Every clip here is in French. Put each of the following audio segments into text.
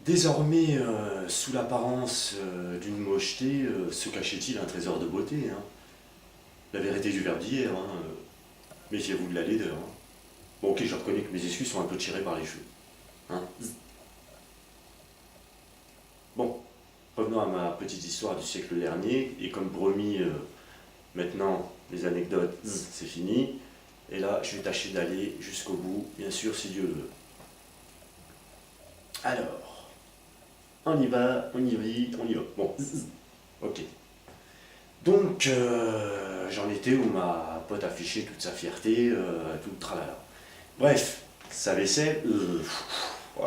Désormais, sous l'apparence d'une mocheté, se cachait-il un trésor de beauté, hein. La vérité du verbe d'hier, hein. Méfiez-vous de la laideur, hein. Bon, ok, je reconnais que mes excuses sont un peu tirées par les cheveux, hein. Bon, revenons à ma petite histoire du siècle dernier, et comme promis, maintenant, les anecdotes, c'est fini. Et là, je vais tâcher d'aller jusqu'au bout, bien sûr, si Dieu le veut. Alors, on y va, on y va, on y va. Bon, ok. Donc, j'en étais où ma pote affichait toute sa fierté, tout le tralala. Bref, sa vaisselle,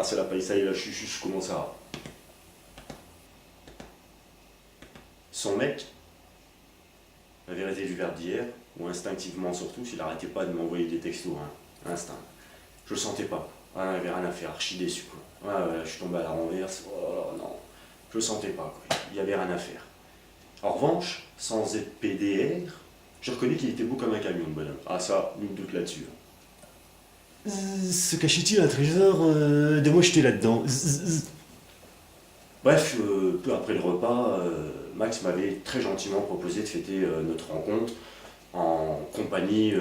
c'est la paille, ça y est, là, je commence à. Son mec, la vérité du verbe d'hier, ou instinctivement surtout, s'il arrêtait pas de m'envoyer des textos, hein, instinct. Je le sentais pas. Ouais, il avait rien à faire, archi déçu, quoi. Ouais, je suis tombé à la renverse, oh non, je le sentais pas, quoi. Il y avait rien à faire. En revanche, sans être PDR, je reconnais qu'il était beau comme un camion, le bonhomme. Ah ça, nul doute là-dessus, hein. Se cachait-il un trésor de moi j'étais là-dedans. Bref, peu après le repas, Max m'avait très gentiment proposé de fêter notre rencontre en compagnie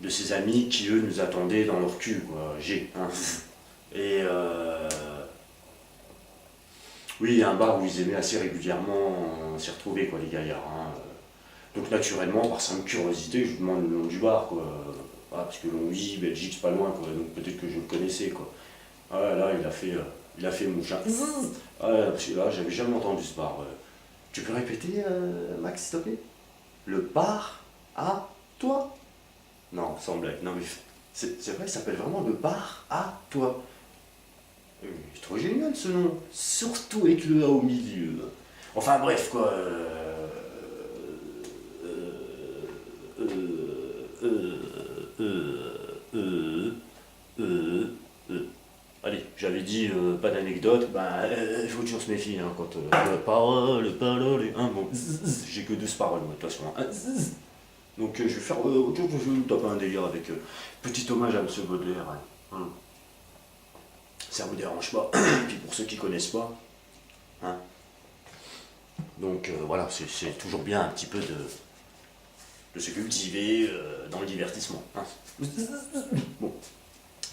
de ses amis qui eux nous attendaient dans leur cul, quoi. G, hein. Et oui, un bar où ils aimaient assez régulièrement s'y retrouver, quoi, les gaillards, hein. Donc naturellement, par simple curiosité, je lui demande le nom du bar, quoi. Ah, parce que Longwy, Belgique, c'est pas loin, quoi. Donc peut-être que je le connaissais, quoi. Ah ouais, là, il a fait mouche, hein. Ah ouais, parce que là, j'avais jamais entendu ce bar. Tu peux répéter, Max, s'il te plaît? Le bar à toi? Non, sans blague. Non, mais c'est vrai, il s'appelle vraiment le bar à toi. C'est trop génial ce nom. Surtout avec le A au milieu. Enfin bref, quoi. Allez, j'avais dit pas d'anecdote, il faut toujours se méfier hein, quand parole, hein, bon, j'ai que 12 paroles, moi, de toute façon, hein. Donc je vais faire autour je vais me taper un délire avec petit hommage à Monsieur Baudelaire, hein. Ça vous dérange pas. Puis pour ceux qui connaissent pas, hein. Donc voilà, c'est toujours bien un petit peu de se cultiver dans le divertissement, hein. Bon,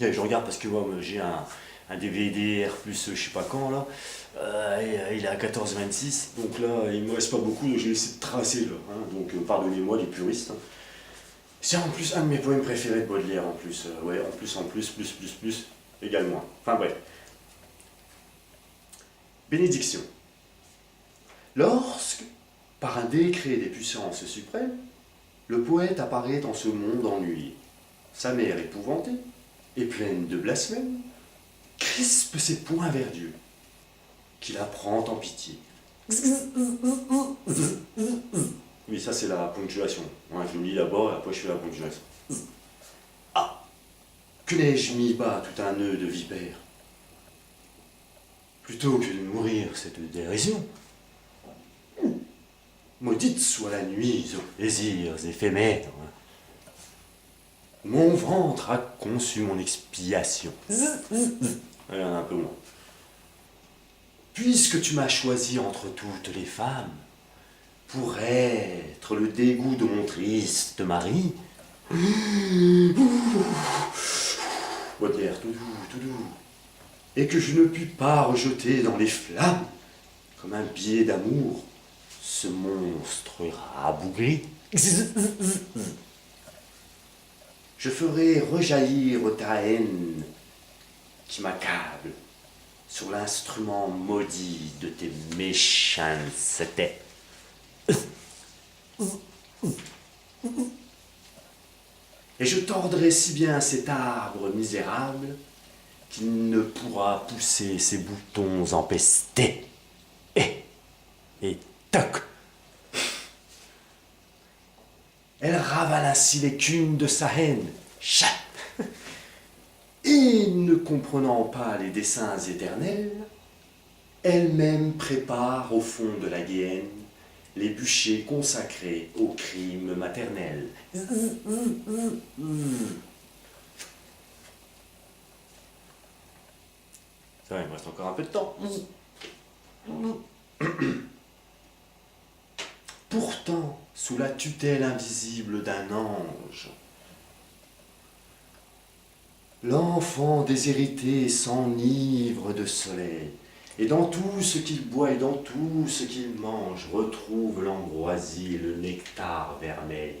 et je regarde parce que moi j'ai un DVD R plus je sais pas quand là, il est à 14,26, donc là il me reste pas beaucoup, donc j'ai essayé de tracer là, hein. Donc pardonnez-moi les puristes, hein. C'est en plus un de mes poèmes préférés de Baudelaire en plus, ouais, plus, égale moins. Enfin bref. Bénédiction. Lorsque, par un décret des puissances suprêmes, le poète apparaît dans ce monde ennuyé, sa mère épouvantée et pleine de blasphème, crispe ses poings vers Dieu, qui la prend en pitié. Oui, ça c'est la ponctuation. Ouais, je le lis d'abord et après je fais la ponctuation. Ah, que n'ai-je mis bas tout un nœud de vipère? Plutôt que de mourir cette dérision, maudite soit la nuit aux plaisirs éphémères. Mon ventre a conçu mon expiation. Ouais, un peu moins. Puisque tu m'as choisi entre toutes les femmes, pour être le dégoût de mon triste mari, Baudelaire, tout doux, et que je ne puis pas rejeter dans les flammes, comme un billet d'amour, ce monstre rabougri, je ferai rejaillir ta haine qui m'accable sur l'instrument maudit de tes méchancetés. Et je tordrai si bien cet arbre misérable qu'il ne pourra pousser ses boutons empestés. Et toc! Elle ravale ainsi l'écume de sa haine. Chat! Et ne comprenant pas les desseins éternels, elle-même prépare au fond de la Guienne les bûchers consacrés au crime maternel. Ça va, il me reste encore un peu de temps. Pourtant, sous la tutelle invisible d'un ange, l'enfant déshérité s'enivre de soleil, et dans tout ce qu'il boit et dans tout ce qu'il mange, retrouve l'ambroisie et le nectar vermeil.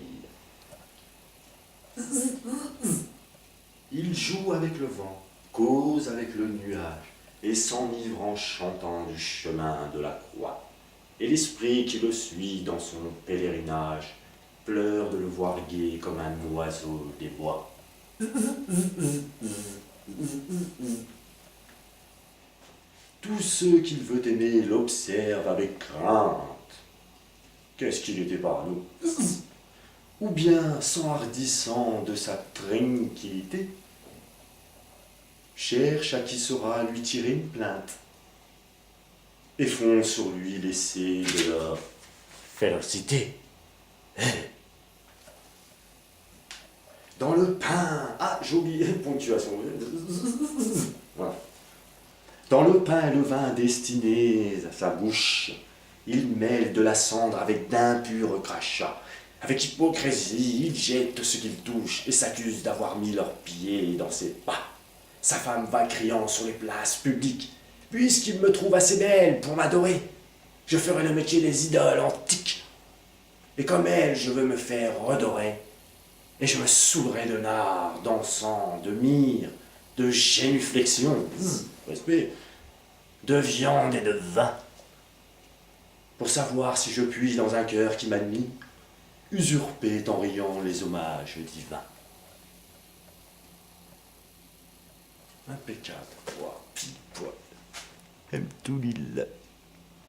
Il joue avec le vent, cause avec le nuage, et s'enivre en chantant du chemin de la croix. Et l'esprit qui le suit dans son pèlerinage pleure de le voir gai comme un oiseau des bois. Tous ceux qu'il veut aimer l'observent avec crainte. Qu'est-ce qu'il était parano? Ou bien, s'enhardissant de sa tranquillité, cherche à qui saura lui tirer une plainte, et font sur lui l'essai de la félocité. Dans le pain, ah j'ai oublié ponctuation. Voilà. Dans le pain et le vin destinés à sa bouche, il mêle de la cendre avec d'impurs crachats. Avec hypocrisie, il jette ce qu'il touche et s'accuse d'avoir mis leurs pieds dans ses pas. Sa femme va criant sur les places publiques. Puisqu'il me trouve assez belle pour m'adorer, je ferai le métier des idoles antiques. Et comme elle, je veux me faire redorer. Et je me saoulerai de nard, d'encens, de myrrhe, de génuflexion, respect, de viande et de vin. Pour savoir si je puis, dans un cœur qui m'admire, usurper en riant les hommages divins. Impeccable. Wow, pile poil. Aime tout l'île.